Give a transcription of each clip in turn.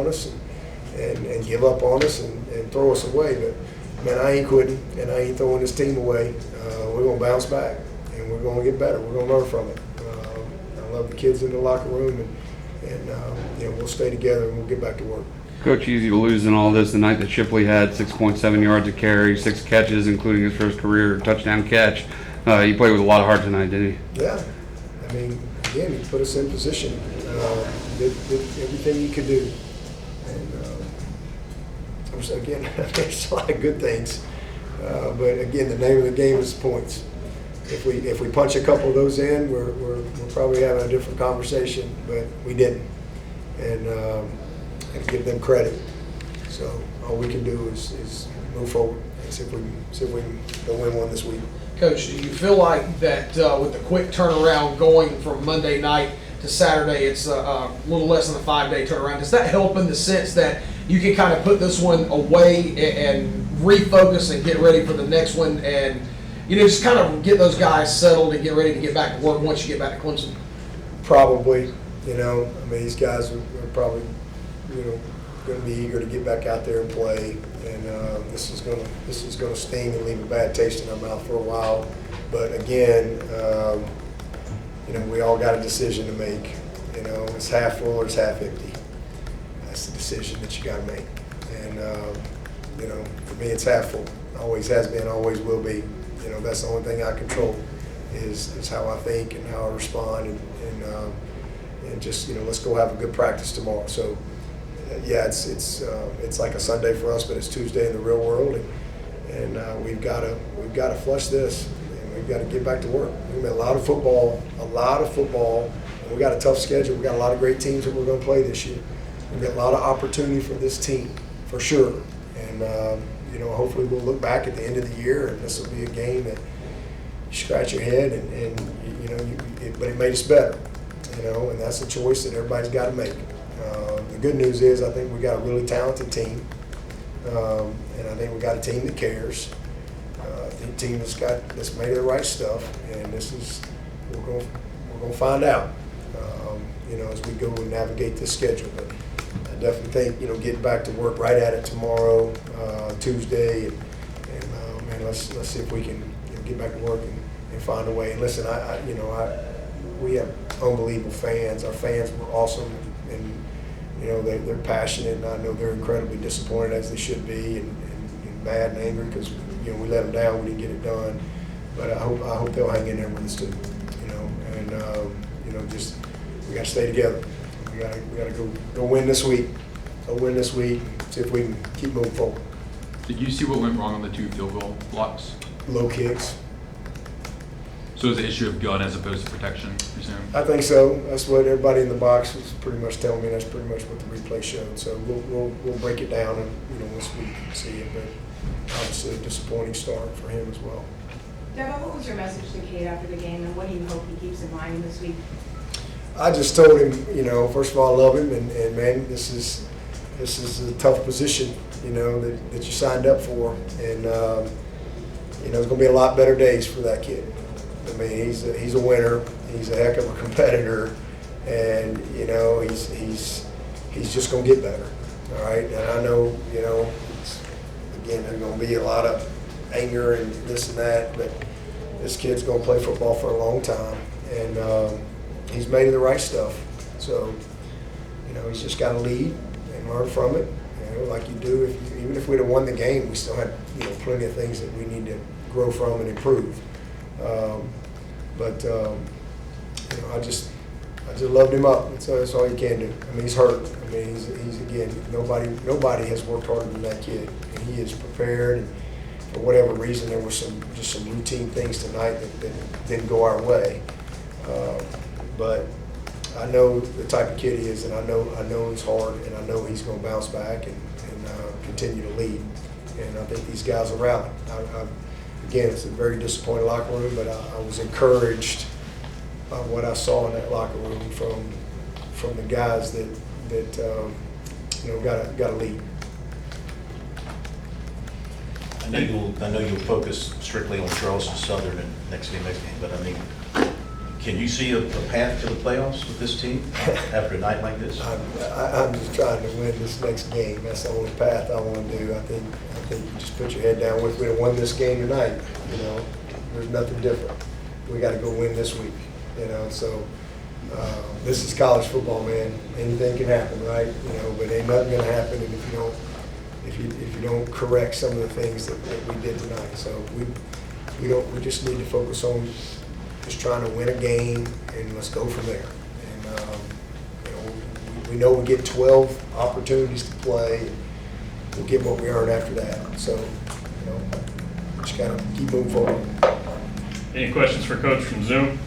on us and give up on us and throw us away. But, man, I ain't quitting, and I ain't throwing this team away. We're going to bounce back, and we're going to get better. We're going to learn from it. I love the kids in the locker room, and we'll stay together, and we'll get back to work. Coach, easy to lose in all this. The night that Shipley had 6.7 yards a carry, 6 catches, including his first career touchdown catch. He played with a lot of heart tonight, didn't he? Yeah. I mean, again, he put us in position. Did everything he could do. And again, there's a lot of good things. But again, the name of the game is points. If we punch a couple of those in, we're probably having a different conversation, but we didn't. And give them credit. So all we can do is move forward and see if we can go win one this week. Coach, do you feel like that with the quick turnaround going from Monday night to Saturday, it's a little less than a 5-day turnaround? Does that help in the sense that you can kind of put this one away and refocus and get ready for the next one, and just kind of get those guys settled and get ready to get back to work once you get back to Clemson? Probably. I mean, these guys are probably going to be eager to get back out there and play, and this is going to sting and leave a bad taste in our mouth for a while. But again, we all got a decision to make. It's half full or it's half empty. That's the decision that you got to make. And for me, it's half full. Always has been, always will be. That's the only thing I control is how I think and how I respond, and just let's go have a good practice tomorrow. So. Yeah, it's like a Sunday for us, but it's Tuesday in the real world, and we've got to flush this, and we've got to get back to work. We've got a lot of football, and we got a tough schedule. We got a lot of great teams that we're going to play this year. We've got a lot of opportunity for this team, for sure. And hopefully we'll look back at the end of the year, and this will be a game that you scratch your head, but it made us better, and that's a choice that everybody's got to make. The good news is I think we got a really talented team, and I think we got a team that cares. A team that's made of the right stuff, and we're going to find out as we go and navigate this schedule. But I definitely think getting back to work right at it tomorrow, Tuesday, and let's see if we can get back to work and find a way. And listen, we have unbelievable fans. Our fans were awesome. And they're passionate, and I know they're incredibly disappointed, as they should be, and mad and angry because we let them down, we didn't get it done. But I hope they'll hang in there with us too. Just we got to stay together. We got to go win this week. Go win this week. See if we can keep moving forward. Did you see what went wrong on the 2 field goal blocks? Low kicks. So it's an issue of gun as opposed to protection, I presume? I think so. That's what everybody in the box was pretty much telling me. That's pretty much what the replay showed. So we'll break it down and once we see it. But obviously a disappointing start for him as well. Dabo, what was your message to Cade after the game, and what do you hope he keeps in mind this week? I just told him, first of all, I love him, and man, this is a tough position, that you signed up for, and there's going to be a lot better days for that kid. I mean, he's a winner. He's a heck of a competitor, and he's just going to get better. All right, and I know again there's going to be a lot of anger and this and that, but this kid's going to play football for a long time, and he's made of the right stuff. So he's just got to lead and learn from it. Like you do. Even if we'd have won the game, we still had plenty of things that we need to grow from and improve. I just loved him up. That's all you can do. I mean, he's hurt. I mean, he's again, nobody has worked harder than that kid, and he is prepared. And for whatever reason, there were some routine things tonight that didn't go our way. But I know the type of kid he is, and I know he's hard, and I know he's going to bounce back and continue to lead. And I think these guys are rallying. Again, it's a very disappointing locker room, but I was encouraged by what I saw in that locker room from the guys that got to lead. I know you'll focus strictly on Charleston Southern and next game, but I mean, you Can you see a path to the playoffs with this team after a night like this? I'm just trying to win this next game. That's the only path I want to do. I think you just put your head down. If we'd have won this game tonight, there's nothing different. We got to go win this week, So this is college football, man. Anything can happen, right? But ain't nothing gonna happen if you don't correct some of the things that we did tonight. So we just need to focus on just trying to win a game, and let's go from there. And we know we get 12 opportunities to play. We'll get what we earn after that. So just gotta keep moving forward. Any questions for Coach from Zoom?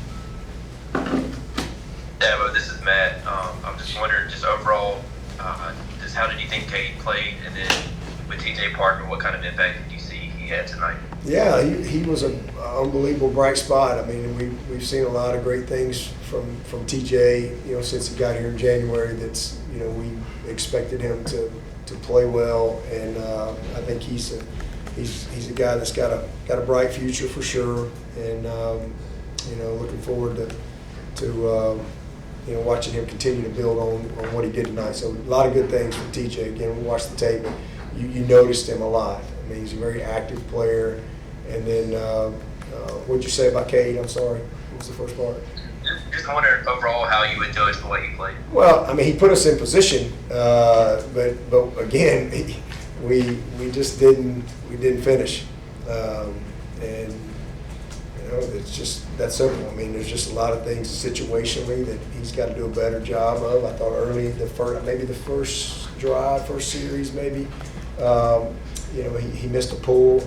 Dabo, this is Matt. I'm just wondering, just overall, just how did you think Cade played, and then with TJ Parker, what kind of impact did you see he had tonight? Yeah, he was an unbelievable bright spot. I mean, we've seen a lot of great things from TJ, since he got here in January. That's we expected him to play well, and I think he's a guy that's got a bright future for sure, and looking forward to watching him continue to build on what he did tonight. So a lot of good things from TJ. Again, we watched the tape, but you noticed him a lot. I mean, he's a very active player. And then what'd you say about Cade? I'm sorry. What was the first part? Just wondering overall how you would judge the way he played. Well, I mean, he put us in position, but again, we just didn't finish, and it's just that simple. I mean, there's just a lot of things situationally that he's got to do a better job of. I thought early the first drive, first series, maybe, he missed a pull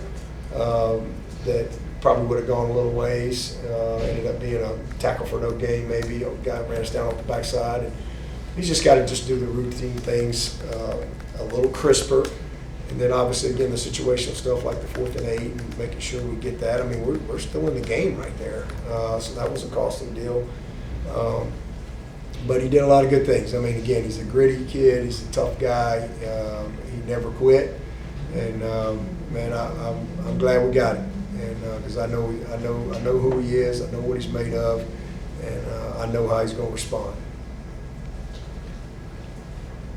that probably would have gone a little ways. Ended up being a tackle for no gain, maybe. A guy ran us down off the backside. And he's just got to just do the routine things a little crisper. And then obviously, again, the situational stuff like the 4th and 8 and making sure we get that. I mean, we're still in the game right there. So that was a costly deal. But he did a lot of good things. I mean, again, he's a gritty kid. He's a tough guy. He never quit. And, man, I'm glad we got him. And because I know who he is. I know what he's made of. And I know how he's going to respond.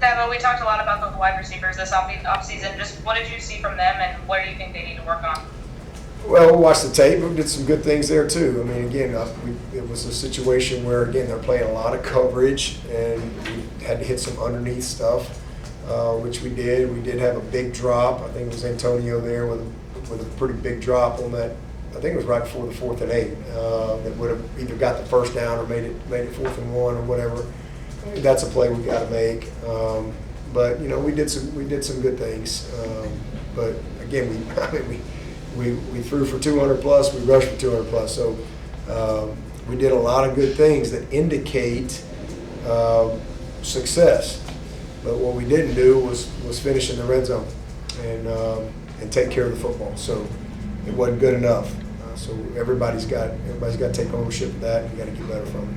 Dabo, we talked a lot about the wide receivers this offseason. Just what did you see from them, and where do you think they need to work on? Well, we watched the tape. We did some good things there too. I mean, again, it was a situation where, again, they're playing a lot of coverage, and we had to hit some underneath stuff, which we did. We did have a big drop. I think it was Antonio there with a pretty big drop on that. I think it was right before the 4th and 8 that would have either got the first down or made it 4th and 1 or whatever. That's a play we got to make, but we did some good things. But again, we threw for 200 plus, we rushed for 200 plus. So we did a lot of good things that indicate success. But what we didn't do was finish in the red zone and take care of the football. So it wasn't good enough. So everybody's got to take ownership of that, and we got to get better from it.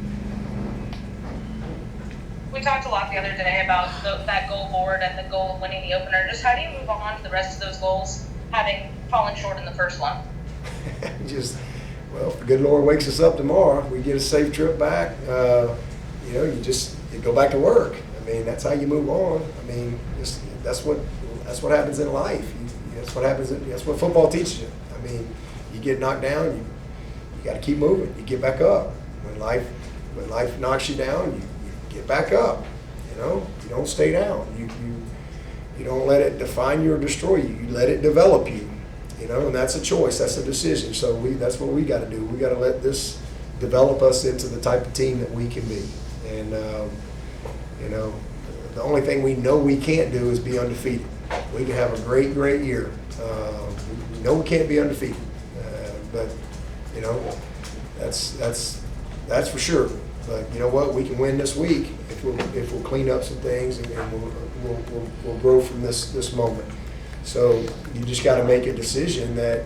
We talked a lot the other day about that goal board and the goal of winning the opener. Just how do you move on to the rest of those goals, having fallen short in the first one? If the good Lord wakes us up tomorrow, we get a safe trip back. You go back to work. I mean, that's how you move on. I mean, that's what happens in life. That's what happens. That's what football teaches you. I mean, you get knocked down, you got to keep moving. You get back up. When life knocks you down, you get back up. You don't stay down. You don't let it define you or destroy you. You let it develop you. And that's a choice. That's a decision. So that's what we got to do. We got to let this develop us into the type of team that we can be. And the only thing we know we can't do is be undefeated. We can have a great year. We know we can't be undefeated, but that's for sure. But you know what? We can win this week if we'll clean up some things, and we'll grow from this moment. So you just got to make a decision that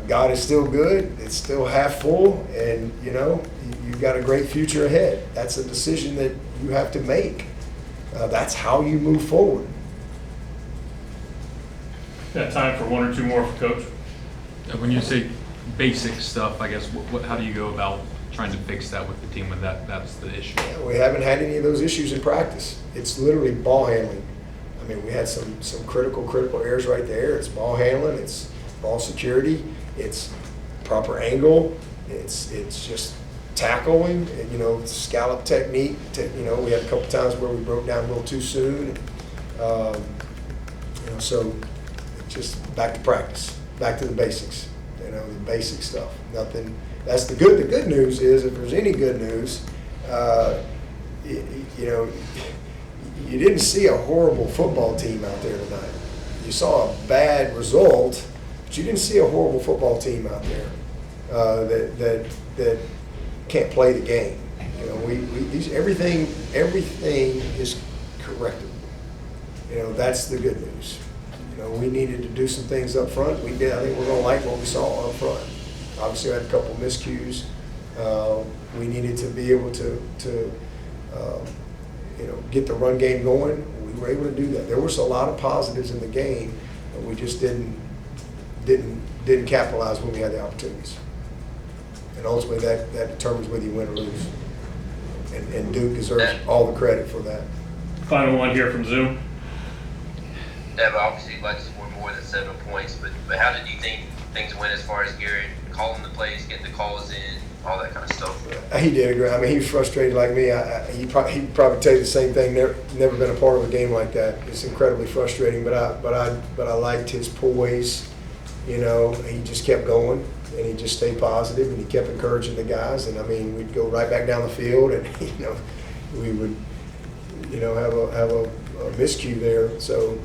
God is still good. It's still half full, and you've got a great future ahead. That's a decision that you have to make. That's how you move forward. Got time for one or two more for Coach? When you say basic stuff, I guess, how do you go about trying to fix that with the team when that's the issue? Yeah, we haven't had any of those issues in practice. It's literally ball handling. I mean, we had some critical errors right there. It's ball handling, it's ball security, it's proper angle, it's just tackling, and, you know, scallop technique. You know, we had a couple times where we broke down a little too soon. You know, so just back to practice, back to the basics. You know, the basic stuff. Nothing. That's the good. The good news is, if there's any good news, you know, you didn't see a horrible football team out there tonight. You saw a bad result, but you didn't see a horrible football team out there that can't play the game. You know, everything is correctable. You know, that's the good news. You know, we needed to do some things up front. We did. I think we're going to like what we saw up front. Obviously, we had a couple of miscues. We needed to be able to you know, get the run game going. We were able to do that. There was a lot of positives in the game, but we just didn't capitalize when we had the opportunities. And ultimately, that determines whether you win or lose. And Duke deserves all the credit for that. Final one here from Zoom. Dabo, obviously you'd like to score more than 7 points, but how did you think things went as far as Garrett calling the plays, getting the calls in, all that kind of stuff? He did agree. I mean, he was frustrated like me. He'd probably tell you the same thing. Never been a part of a game like that. It's incredibly frustrating. But I liked his poise. You know, he just kept going, and he just stayed positive, and he kept encouraging the guys. And I mean, we'd go right back down the field, and you know, we would, you know, have a miscue there. So